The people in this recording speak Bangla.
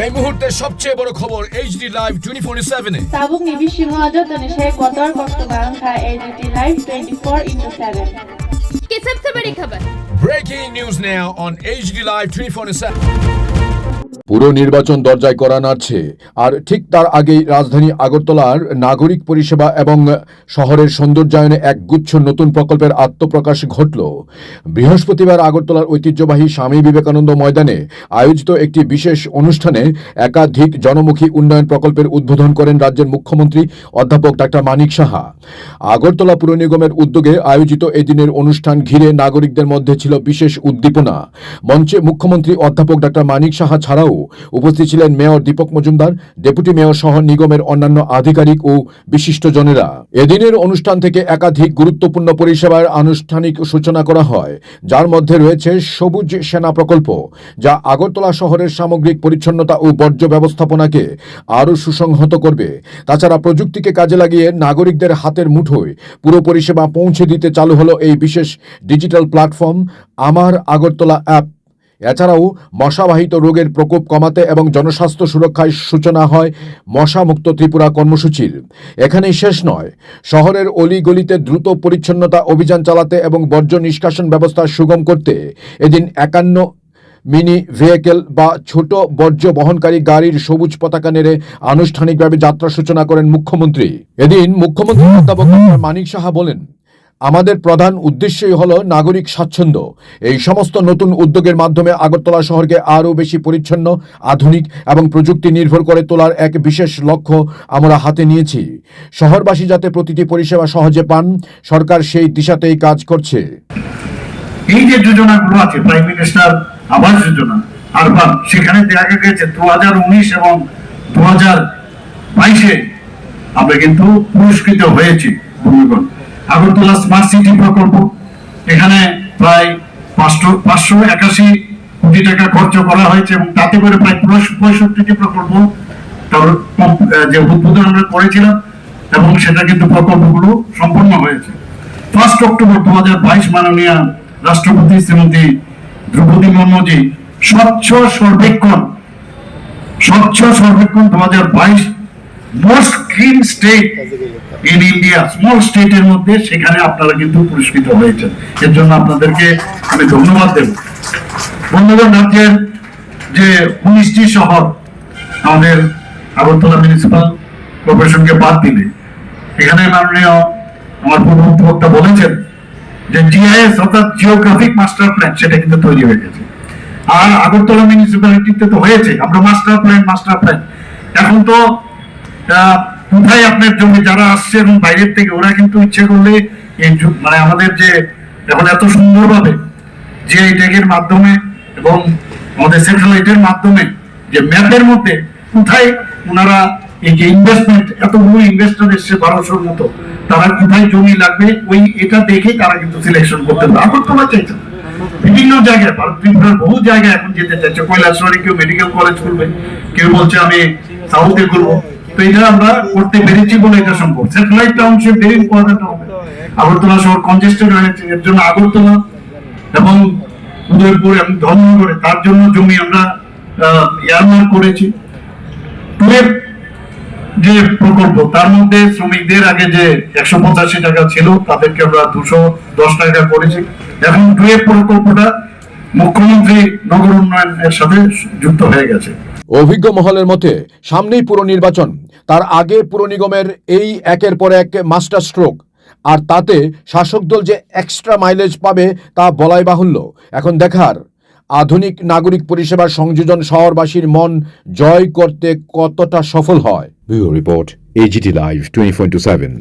এই মুহূর্তে সবচেয়ে বড় খবর এইচডি লাইভ 24/7 এ Sabuk ni bishingo ajotani shek kotor kosto barangka AGT Live 24/7 की सबसे बड़ी खबर breaking news now on HD live 24/7। পুরো নির্বাচন দরজায় করা নাড়ছে, আর ঠিক তার আগেই রাজধানী আগরতলার নাগরিক পরিষেবা এবং শহরের সৌন্দর্যায়নে একগুচ্ছ নতুন প্রকল্পের আত্মপ্রকাশ ঘটল। বৃহস্পতিবার আগরতলার ঐতিহ্যবাহী স্বামী বিবেকানন্দ ময়দানে আয়োজিত একটি বিশেষ অনুষ্ঠানে একাধিক জনমুখী উন্নয়ন প্রকল্পের উদ্বোধন করেন রাজ্যের মুখ্যমন্ত্রী অধ্যাপক ডাক্তার মানিক সাহা। আগরতলা পুর নিগমের উদ্যোগে আয়োজিত এদিনের অনুষ্ঠান ঘিরে নাগরিকদের মধ্যে ছিল বিশেষ উদ্দীপনা। মঞ্চে মুখ্যমন্ত্রী অধ্যাপক ডাক্তার মানিক সাহা ছাড়াও উপস্থিত ছিলেন mayor Dipak Majumdar, deputy mayor সহ নিগমের অন্যান্য আধিকারিক ও বিশিষ্টজনেরা। এদিনের অনুষ্ঠান থেকে একাধিক গুরুত্বপূর্ণ পরিষেবার আনুষ্ঠানিক সূচনা করা হয়, যার মধ্যে রয়েছে সবুজ সেনা প্রকল্প, যা আগরতলা শহরের সামগ্রিক পরিচ্ছন্নতা ও বর্জ্য ব্যবস্থাপনাকে আরও সুসংহত করবে। তাছাড়া প্রযুক্তিকে কাজে লাগিয়ে নাগরিকদের হাতের মুঠোয় পুরো পরিষেবা পৌঁছে দিতে চালু হলো এই বিশেষ ডিজিটাল প্ল্যাটফর্ম আমার আগরতলা অ্যাপ। এছাড়াও মশাবাহিত রোগের প্রকোপ কমাতে এবং জনস্বাস্থ্য সুরক্ষায় সূচনা হয় মশামুক্ত ত্রিপুরা কর্মসূচির। এখানেই শেষ নয়, শহরের অলিগলিতে দ্রুত পরিচ্ছন্নতা অভিযান চালাতে এবং বর্জ্য নিষ্কাশন ব্যবস্থা সুগম করতে এদিন 51 মিনি ভেহিকেল বা ছোট বর্জ্য বহনকারী গাড়ির সবুজ পতাকা নেড়ে আনুষ্ঠানিকভাবে যাত্রা সূচনা করেন মুখ্যমন্ত্রী। এদিন মুখ্যমন্ত্রী অধ্যাপক মানিক সাহা বলেন, আমাদের প্রধান উদ্দেশ্যই হল নাগরিক স্বাচ্ছন্দ্য। এই সমস্ত নতুন উদ্যোগের মাধ্যমে আগরতলা শহরকে আরও বেশি পরিচ্ছন্ন, আধুনিক এবং প্রযুক্তি নির্ভর করে তোলার এক বিশেষ লক্ষ্য আমরা হাতে নিয়েছি। শহরবাসী যাতে প্রতিটি পরিষেবা সহজে পান, সরকার সেই দিশাতেই কাজ করছে। এই যে যোজনাগুলো আছে, prime minister Awas Yojana, urban, সেখানে দেখা গেছে 2019 এবং 2022-এ আমরা কিন্তু পুরস্কৃত হয়েছি। আগরতলা স্মার্ট সিটি প্রকল্প, এখানে প্রায় 581 কোটি টাকা খরচ করা হয়েছে এবং তাতে করে প্রায় 65টি প্রকল্প তার যে উদ্বোধন আমরা করেছিলাম এবং সেটা কিন্তু প্রকল্পগুলো সম্পন্ন হয়েছে। 1 অক্টোবর 2022 মাননীয় রাষ্ট্রপতি শ্রীমতী দ্রৌপদী মুর্মুজি স্বচ্ছ সর্বেক্ষণ 2022 most green state in India, small স্টেটের মধ্যে, সেখানে আপনারা কিন্তু পুরস্কৃত হয়েছেন। এর জন্য আপনাদেরকে আমি ধন্যবাদ দেব। বন্ধুগণ, রাজ্যের যে 19টি শহর আমাদের আগরতলা মিউনিসিপাল কর্পোরেশনকে বাদ দিলে, এখানে মাননীয় আমার পূর্ববক্তা বলেছেন যে জিআইএস অর্থাৎ জিওগ্রাফিক মাস্টার প্ল্যান, সেটা কিন্তু তৈরি হয়ে গেছে। আর আগরতলা মিউনিসিপ্যালিটিতে তো হয়েছে আমরা মাস্টার প্ল্যান। এখন তো কোথায় আপনার জমি যারা আসছে এবং বাইরের থেকে, ওরা কিন্তু ইচ্ছে করলে মানে আমাদের যে এখন এত সুন্দরভাবে যে ট্যাগের মাধ্যমে এবং আমাদের স্যাটেলাইটের মাধ্যমে যে ম্যাপের মধ্যে কোথায় ওনারা এই যে ইনভেস্টমেন্ট, এতগুলো ইনভেস্টর এসছে 1200-র মতো, তারা কোথায় জমি লাগবে ওই এটা দেখে তারা কিন্তু সিলেকশন করতে পারে। আগরতলা চাইছে বিভিন্ন জায়গায়, ভারত ত্রিপুরার বহু জায়গায় এখন যেতে চাইছে। কৈলাসহরে কেউ মেডিকেল কলেজ করবে, কেউ বলছে আমি সাউথে করবো। তো এটা আমরা করতে পেরেছি বলে এটা সম্ভব। স্যাটেলাইট টাউনশিপ ভেরি ইম্পর্টেন্ট হবে। আগরতলা শহর কনজেস্টেড হয়েছে, এর জন্য আগরতলা এবং উদয়পুর এবং ধর্মনগরে তার জন্য জমি আমরা এয়ারমার্ক করেছি। টুয়েব যে প্রকল্প, তার মধ্যে শ্রমিকদের আগে যে 185 টাকা ছিল, তাদেরকে আমরা 210 টাকা করেছি। এখন টুয়েব প্রকল্পটা মুখ্যমন্ত্রী নগর উন্নয়নের সাথে যুক্ত হয়ে গেছে। অভিজ্ঞ মহলের মতে সামনেই পুর নির্বাচন, তার আগে পুর নিগমের এই একের পর এক মাস্টার স্ট্রোক, আর তাতে শাসক দল যে এক্সট্রা মাইলেজ পাবে তা বলাই বাহুল্য। এখন দেখার আধুনিক নাগরিক পরিষেবার সংযোজন শহরবাসীর মন জয় করতে কতটা সফল হয়। Bureau report, AGT Live 24/7।